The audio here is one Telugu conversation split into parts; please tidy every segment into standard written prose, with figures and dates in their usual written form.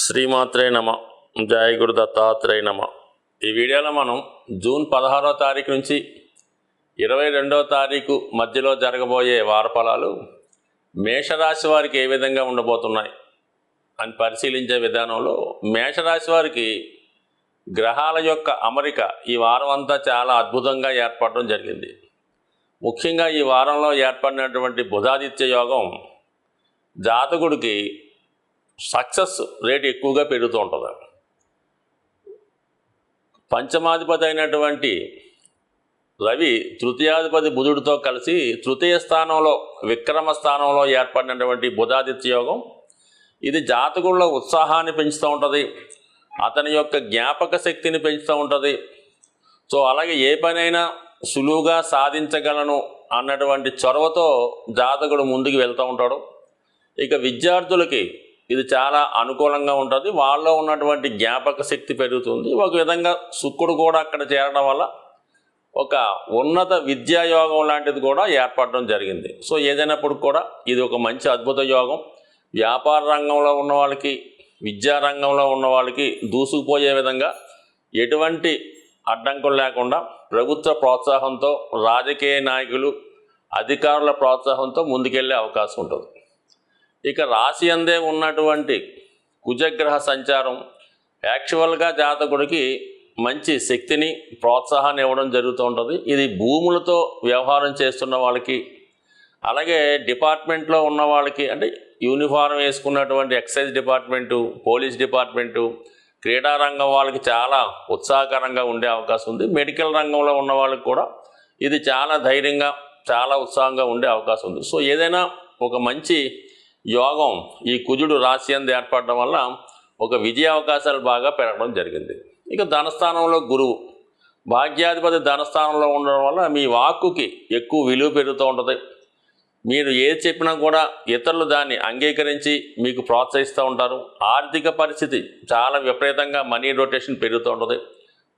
శ్రీమాత్రే నమ. జయ గురు దత్తాత్రేయ నమ. ఈ వీడియోలో మనం జూన్ 16వ తారీఖు నుంచి 22వ తారీఖు మధ్యలో జరగబోయే వారఫలాలు మేషరాశి వారికి ఏ విధంగా ఉండబోతున్నాయి అని పరిశీలించే విధానంలో మేషరాశి వారికి గ్రహాల యొక్క అమరిక ఈ వారం అంతా చాలా అద్భుతంగా ఏర్పడడం జరిగింది. ముఖ్యంగా ఈ వారంలో ఏర్పడినటువంటి బుధాదిత్య యోగం జాతకుడికి సక్సెస్ రేట్ ఎక్కువగా పెరుగుతూ ఉంటుంది. పంచమాధిపతి అయినటువంటి రవి తృతీయాధిపతి బుధుడితో కలిసి తృతీయ స్థానంలో విక్రమ స్థానంలో ఏర్పడినటువంటి బుధాదిత్య యోగం ఇది జాతకుల్లో ఉత్సాహాన్ని పెంచుతూ ఉంటుంది, అతని యొక్క జ్ఞాపక శక్తిని పెంచుతూ ఉంటుంది. సో అలాగే ఏ పనైనా సులువుగా సాధించగలను అన్నటువంటి చొరవతో జాతకుడు ముందుకు వెళ్తూ ఉంటాడు. ఇక విద్యార్థులకి ఇది చాలా అనుకూలంగా ఉంటుంది, వాళ్ళలో ఉన్నటువంటి జ్ఞాపక శక్తి పెరుగుతుంది. ఒక విధంగా శుక్రుడు కూడా అక్కడ చేరడం వల్ల ఒక ఉన్నత విద్యాయోగం లాంటిది కూడా ఏర్పడడం జరిగింది. సో ఏదైనప్పుడు కూడా ఇది ఒక మంచి అద్భుత యోగం. వ్యాపార రంగంలో ఉన్న వాళ్ళకి, విద్యా రంగంలో ఉన్న వాళ్ళకి దూసుకుపోయే విధంగా ఎటువంటి అడ్డంకులు లేకుండా ప్రభుత్వ ప్రోత్సాహంతో, రాజకీయ నాయకులు, అధికారుల ప్రోత్సాహంతో ముందుకెళ్ళే అవకాశం ఉంటుంది. ఇక రాశి అందే ఉన్నటువంటి కుజగ్రహ సంచారం యాక్చువల్గా జాతకుడికి మంచి శక్తిని, ప్రోత్సాహాన్ని ఇవ్వడం జరుగుతూ ఉంటుంది. ఇది భూములతో వ్యవహారం చేస్తున్న వాళ్ళకి, అలాగే డిపార్ట్మెంట్లో ఉన్న వాళ్ళకి, అంటే యూనిఫారం వేసుకున్నటువంటి ఎక్సైజ్ డిపార్ట్మెంటు, పోలీస్ డిపార్ట్మెంటు, క్రీడారంగం వాళ్ళకి చాలా ఉత్సాహకరంగా ఉండే అవకాశం ఉంది. మెడికల్ రంగంలో ఉన్న వాళ్ళకి కూడా ఇది చాలా ధైర్యంగా, చాలా ఉత్సాహంగా ఉండే అవకాశం ఉంది. సో ఏదైనా ఒక మంచి యోగం ఈ కుజుడు రాశి అందు ఏర్పడడం వల్ల ఒక విజయ అవకాశాలు బాగా పెరగడం జరిగింది. ఇక ధనస్థానంలో గురువు భాగ్యాధిపతి ధనస్థానంలో ఉండడం వల్ల మీ వాక్కుకి ఎక్కువ విలువ పెరుగుతూ ఉంటుంది. మీరు ఏది చెప్పినా కూడా ఇతరులు దాన్ని అంగీకరించి మీకు ప్రోత్సహిస్తూ ఉంటారు. ఆర్థిక పరిస్థితి చాలా విపరీతంగా మనీ రొటేషన్ పెరుగుతూ ఉంటుంది.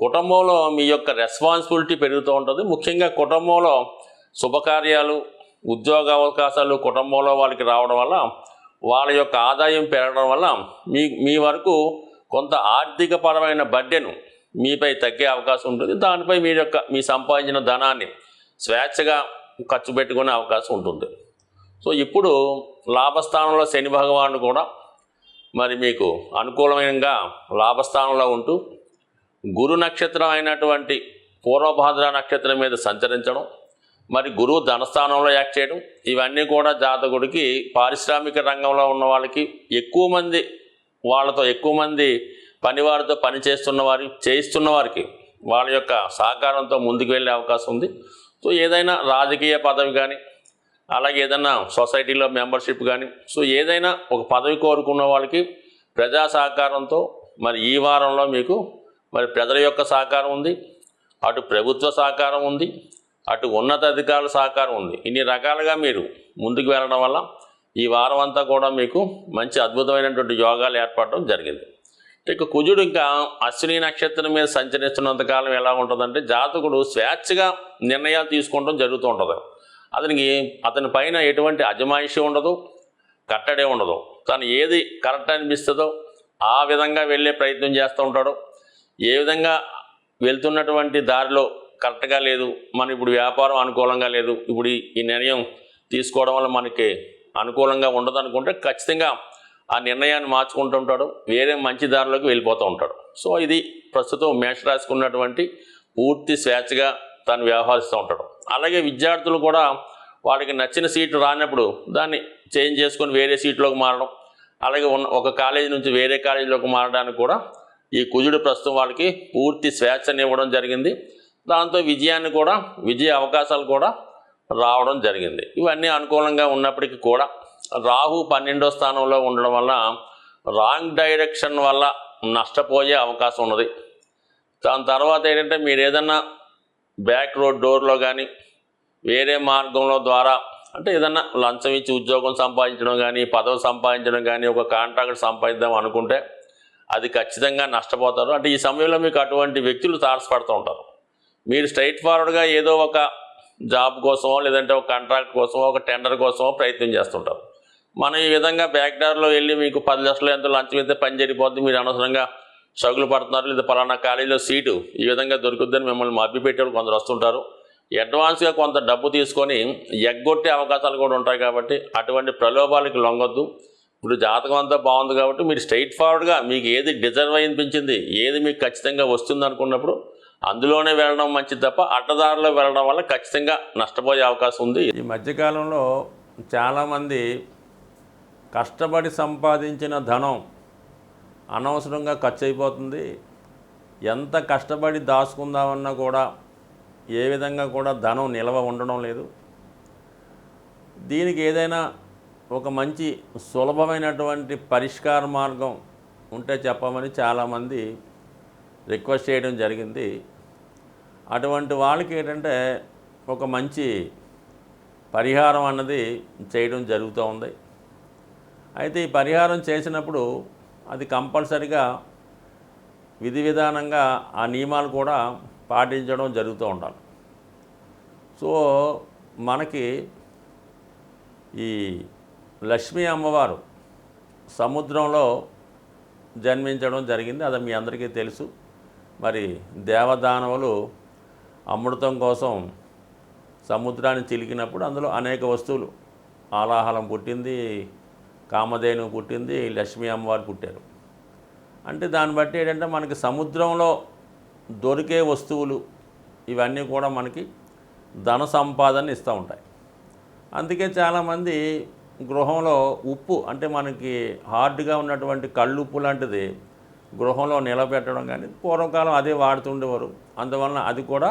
కుటుంబంలో మీ యొక్క రెస్పాన్సిబిలిటీ పెరుగుతూ ఉంటుంది. ముఖ్యంగా కుటుంబంలో శుభకార్యాలు, ఉద్యోగ అవకాశాలు కుటుంబంలో వాళ్ళకి రావడం వల్ల వాళ్ళ యొక్క ఆదాయం పెరగడం వల్ల మీ వరకు కొంత ఆర్థిక పరమైన బడ్డెను మీపై తగ్గే అవకాశం ఉంటుంది. దానిపై మీ సంపాదించిన ధనాన్ని స్వేచ్ఛగా ఖర్చు పెట్టుకునే అవకాశం ఉంటుంది. సో ఇప్పుడు లాభస్థానంలో శని భగవానుడు కూడా మరి మీకు అనుకూలమైనగా లాభస్థానంలో ఉంటూ గురు నక్షత్రం అయినటువంటి పూర్వభాద్ర నక్షత్రం మీద సంచరించడం, మరి గురువు ధనస్థానంలో యాక్ట్ చేయడం, ఇవన్నీ కూడా జాతకుడికి పారిశ్రామిక రంగంలో ఉన్న వాళ్ళకి వాళ్ళతో ఎక్కువ మంది పనివారితో పని చేయిస్తున్న వారికి వాళ్ళ యొక్క సహకారంతో ముందుకు వెళ్ళే అవకాశం ఉంది. సో ఏదైనా రాజకీయ పదవి కానీ, అలాగే ఏదైనా సొసైటీలో మెంబర్షిప్ కానీ, సో ఏదైనా ఒక పదవి కోరుకున్న వాళ్ళకి ప్రజా సహకారంతో మరి ఈ వారంలో మీకు మరి ప్రజల యొక్క సహకారం ఉంది, అటు ప్రభుత్వ సహకారం ఉంది, అటు ఉన్నత అధికారుల సహకారం ఉంది. ఇన్ని రకాలుగా మీరు ముందుకు వెళ్ళడం వల్ల ఈ వారం అంతా కూడా మీకు మంచి అద్భుతమైనటువంటి యోగాలు ఏర్పడడం జరిగింది. ఇక కుజుడు ఇంకా అశ్విని నక్షత్రం మీద సంచరిస్తున్నంతకాలం ఎలా ఉంటుందంటే జాతకుడు స్వేచ్ఛగా నిర్ణయాలు తీసుకోవడం జరుగుతూ ఉంటుంది. అతని పైన ఎటువంటి అజమాయిషి ఉండదు, కట్టడే ఉండదు. తను ఏది కరెక్ట్ అనిపిస్తుందో ఆ విధంగా వెళ్ళే ప్రయత్నం చేస్తూ ఉంటాడు. ఏ విధంగా వెళ్తున్నటువంటి దారిలో కరెక్ట్గా లేదు, మన ఇప్పుడు వ్యాపారం అనుకూలంగా లేదు, ఇప్పుడు ఈ నిర్ణయం తీసుకోవడం వల్ల మనకి అనుకూలంగా ఉండదు అనుకుంటే ఖచ్చితంగా ఆ నిర్ణయాన్ని మార్చుకుంటూ ఉంటాడు, వేరే మంచి దారిలోకి వెళ్ళిపోతూ ఉంటాడు. సో ఇది ప్రస్తుతం మేషరాశికి ఉన్నటువంటి పూర్తి స్వేచ్ఛగా తను వ్యవహరిస్తూ ఉంటాడు. అలాగే విద్యార్థులు కూడా వాడికి నచ్చిన సీటు రానప్పుడు దాన్ని చేంజ్ చేసుకొని వేరే సీట్లోకి మారడం, అలాగే ఒక కాలేజీ నుంచి వేరే కాలేజీలోకి మారడానికి కూడా ఈ కుజుడు ప్రస్తుతం వాళ్ళకి పూర్తి స్వేచ్ఛని ఇవ్వడం జరిగింది. దాంతో విజయ అవకాశాలు కూడా రావడం జరిగింది. ఇవన్నీ అనుకూలంగా ఉన్నప్పటికీ కూడా రాహు 12వ స్థానంలో ఉండడం వల్ల రాంగ్ డైరెక్షన్ వల్ల నష్టపోయే అవకాశం ఉన్నది. దాని తర్వాత ఏంటంటే మీరు ఏదన్నా బ్యాక్ రోడ్ డోర్లో కానీ వేరే మార్గంలో ద్వారా, అంటే ఏదన్నా లంచం ఇచ్చి ఉద్యోగం సంపాదించడం కానీ, పదవి సంపాదించడం కానీ, ఒక కాంట్రాక్ట్ సంపాదిద్దాం అనుకుంటే అది ఖచ్చితంగా నష్టపోతారు. అంటే ఈ సమయంలో మీకు అటువంటి వ్యక్తులు తారసపడుతూ ఉంటారు. మీరు స్ట్రైట్ ఫార్వర్డ్గా ఏదో ఒక జాబ్ కోసమో, లేదంటే ఒక కాంట్రాక్ట్ కోసమో, ఒక టెండర్ కోసమో ప్రయత్నం చేస్తుంటారు. మనం ఈ విధంగా బ్యాక్ డోర్లో వెళ్ళి మీకు 10 లక్షలు ఎంతో లంచం అయితే పని జరిగిపోద్ది, మీరు అనవసరంగా షగులు పడుతున్నారు, లేదా పలానా కాలేజీలో సీటు ఈ విధంగా దొరుకుద్దని మిమ్మల్ని మభ్యపెట్టేవాళ్ళు కొందరు వస్తుంటారు. అడ్వాన్స్గా కొంత డబ్బు తీసుకొని ఎగ్గొట్టే అవకాశాలు కూడా ఉంటాయి. కాబట్టి అటువంటి ప్రలోభాలకి లొంగొద్దు. ఇప్పుడు జాతకం అంతా బాగుంది కాబట్టి మీరు స్ట్రైట్ ఫార్వర్డ్గా మీకు ఏది డిజర్వ్ అనిపించింది, ఏది మీకు ఖచ్చితంగా వస్తుంది అనుకున్నప్పుడు అందులోనే వెళ్ళడం మంచిది తప్ప అడ్డదారిలో వెళ్ళడం వల్ల ఖచ్చితంగా నష్టపోయే అవకాశం ఉంది. ఈ మధ్యకాలంలో చాలామంది కష్టపడి సంపాదించిన ధనం అనవసరంగా ఖర్చు అయిపోతుంది. ఎంత కష్టపడి దాచుకుందామన్నా కూడా ఏ విధంగా కూడా ధనం నిల్వ ఉండడం లేదు. దీనికి ఏదైనా ఒక మంచి సులభమైనటువంటి పరిష్కార మార్గం ఉంటే చెప్పమని చాలామంది రిక్వెస్ట్ చేయడం జరిగింది. అటువంటి వాళ్ళకి ఏంటంటే ఒక మంచి పరిహారం అన్నది చేయడం జరుగుతూ ఉంది. అయితే ఈ పరిహారం చేసినప్పుడు అది కంపల్సరిగా విధి విధానంగా ఆ నియమాలు కూడా పాటించడం జరుగుతూ ఉండాలి. సో మనకి ఈ లక్ష్మీ అమ్మవారు సముద్రంలో జన్మించడం జరిగింది. అది మీ అందరికీ తెలుసు. మరి దేవదానవులు అమృతం కోసం సముద్రాన్ని చిలికినప్పుడు అందులో అనేక వస్తువులు, ఆలాహలం పుట్టింది, కామధేను పుట్టింది, లక్ష్మీ అమ్మవారు పుట్టారు. అంటే దాన్ని బట్టి ఏంటంటే మనకి సముద్రంలో దొరికే వస్తువులు ఇవన్నీ కూడా మనకి ధన సంపాదన ఇస్తూ ఉంటాయి. అందుకే చాలామంది గృహంలో ఉప్పు అంటే మనకి హార్డ్గా ఉన్నటువంటి కళ్ళుప్పు లాంటిది గృహంలో నిలబెట్టడం కానీ పూర్వకాలం అదే వాడుతుండేవారు. అందువలన అది కూడా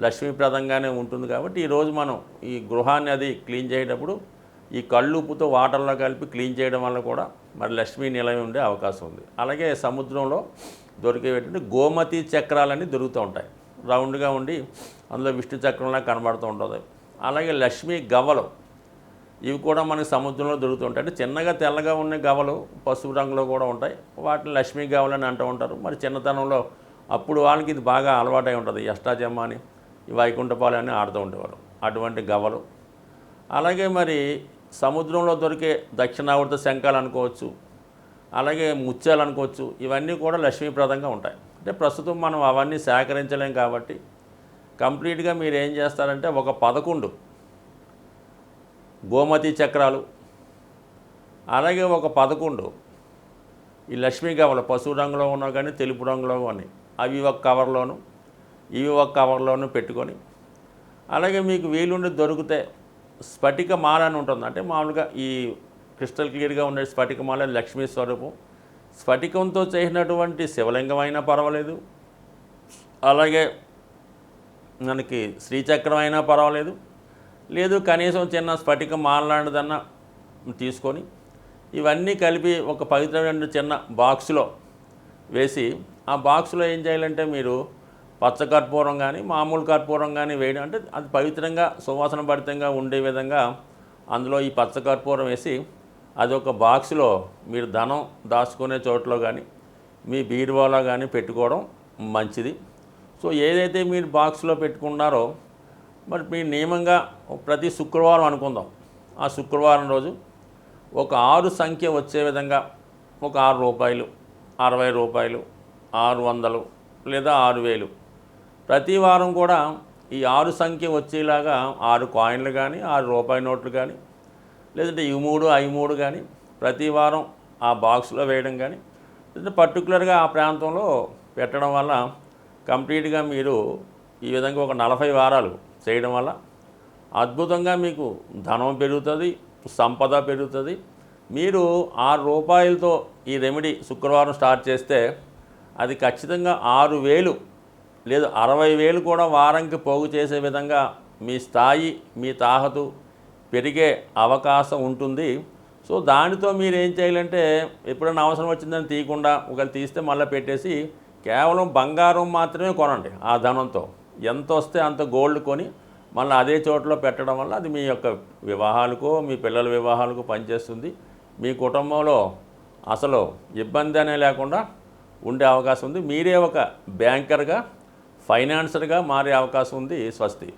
లక్ష్మీప్రదంగానే ఉంటుంది. కాబట్టి ఈరోజు మనం ఈ గృహాన్ని అది క్లీన్ చేసేటప్పుడు ఈ కళ్ళుప్పుతో వాటర్లో కలిపి క్లీన్ చేయడం వల్ల కూడా మరి లక్ష్మీ నిలయం ఉండే అవకాశం ఉంది. అలాగే సముద్రంలో దొరికేటువంటి గోమతి చక్రాలన్నీ దొరుకుతూ ఉంటాయి. రౌండ్గా ఉండి అందులో విష్ణు చక్రంలా కనబడుతూ ఉంటుంది. అలాగే లక్ష్మీ గవ్వలు ఇవి కూడా మనకి సముద్రంలో దొరుకుతుంటాయి. అంటే చిన్నగా తెల్లగా ఉన్న గవ్వలు పసుపు రంగులో కూడా ఉంటాయి. వాటిని లక్ష్మీ గవ్వలని అంటూ ఉంటారు. మరి చిన్నతనంలో అప్పుడు వాళ్ళకి ఇది బాగా అలవాటై ఉంటుంది. అష్టాచెమ్మ అని, ఈ వైకుంఠపాలు అని ఆడుతూ ఉండేవారు అటువంటి గవ్వలు. అలాగే మరి సముద్రంలో దొరికే దక్షిణావృత శంఖాలు అనుకోవచ్చు, అలాగే ముత్యాలు అనుకోవచ్చు. ఇవన్నీ కూడా లక్ష్మీప్రదంగా ఉంటాయి. అంటే ప్రస్తుతం మనం అవన్నీ సేకరించలేం కాబట్టి కంప్లీట్గా మీరు ఏం చేస్తారంటే ఒక 11 గోమతి చక్రాలు, అలాగే ఒక 11 ఈ లక్ష్మీ గవ్వలు పసుపు రంగులో ఉన్నా కానీ తెలుపు రంగులో కానీ అవి ఒక కవర్లోను ఇవి ఒక కవర్లోను పెట్టుకొని, అలాగే మీకు వీలుండి దొరికితే స్ఫటిక మాల అని ఉంటుంది. అంటే మామూలుగా ఈ క్రిస్టల్ క్లియర్గా ఉండే స్ఫటిక మాల లక్ష్మీ స్వరూపం. స్ఫటికంతో చేసినటువంటి శివలింగం అయినా పర్వాలేదు, అలాగే మనకి శ్రీచక్రం అయినా పర్వాలేదు, లేదు కనీసం చిన్న స్ఫటిక మాల లాంటిదన్నా తీసుకొని ఇవన్నీ కలిపి ఒక పవిత్రమైన చిన్న బాక్సులో వేసి, ఆ బాక్సులో ఏం చేయాలంటే మీరు పచ్చ కర్పూరం కానీ మామూలు కర్పూరం కానీ వేయడం, అంటే అది పవిత్రంగా సువాసన భరితంగా ఉండే విధంగా అందులో ఈ పచ్చ కర్పూరం వేసి అదొక బాక్స్లో మీరు ధనం దాచుకునే చోట్లో కానీ మీ బీరువాలో కానీ పెట్టుకోవడం మంచిది. సో ఏదైతే మీరు బాక్స్లో పెట్టుకున్నారో మరి మీ నియమంగా ప్రతి శుక్రవారం అనుకుందాం, ఆ శుక్రవారం రోజు ఒక 6 సంఖ్య వచ్చే విధంగా ఒక 6 రూపాయలు, 60 రూపాయలు, 600 లేదా 6000 ప్రతి వారం కూడా ఈ 6 సంఖ్య వచ్చేలాగా 6 కాయిన్లు కానీ 6 రూపాయి నోట్లు కానీ లేదంటే ఇవి 3 అవి 3 కానీ ప్రతి వారం ఆ బాక్స్లో వేయడం కానీ లేదంటే పర్టికులర్గా ఆ ప్రాంతంలో పెట్టడం వల్ల కంప్లీట్గా మీరు ఈ విధంగా ఒక 40 వారాలు చేయడం వల్ల అద్భుతంగా మీకు ధనం పెరుగుతుంది, సంపద పెరుగుతుంది. మీరు 6 రూపాయలతో ఈ రెమెడీ శుక్రవారం స్టార్ట్ చేస్తే అది ఖచ్చితంగా 6000 లేదు 60,000 కూడా వారంకి పోగు చేసే విధంగా మీ స్థాయి మీ తాహతు పెరిగే అవకాశం ఉంటుంది. సో దానితో మీరు ఏం చేయాలంటే ఎప్పుడైనా అవసరం వచ్చిందని తీయకుండా ఒకవేళ తీస్తే మళ్ళీ పెట్టేసి కేవలం బంగారం మాత్రమే కొనండి. ఆ ధనంతో ఎంత వస్తే అంత గోల్డ్ కొని మళ్ళీ అదే చోట్లో పెట్టడం వల్ల అది మీ యొక్క వివాహాలకు మీ పిల్లల వివాహాలకు పనిచేస్తుంది. మీ కుటుంబంలో అసలు ఇబ్బంది అనే లేకుండా ఉండే అవకాశం ఉంది. మీరే ఒక బ్యాంకర్గా ఫైనాన్సర్గా మారే అవకాశం ఉంది. స్వస్తి.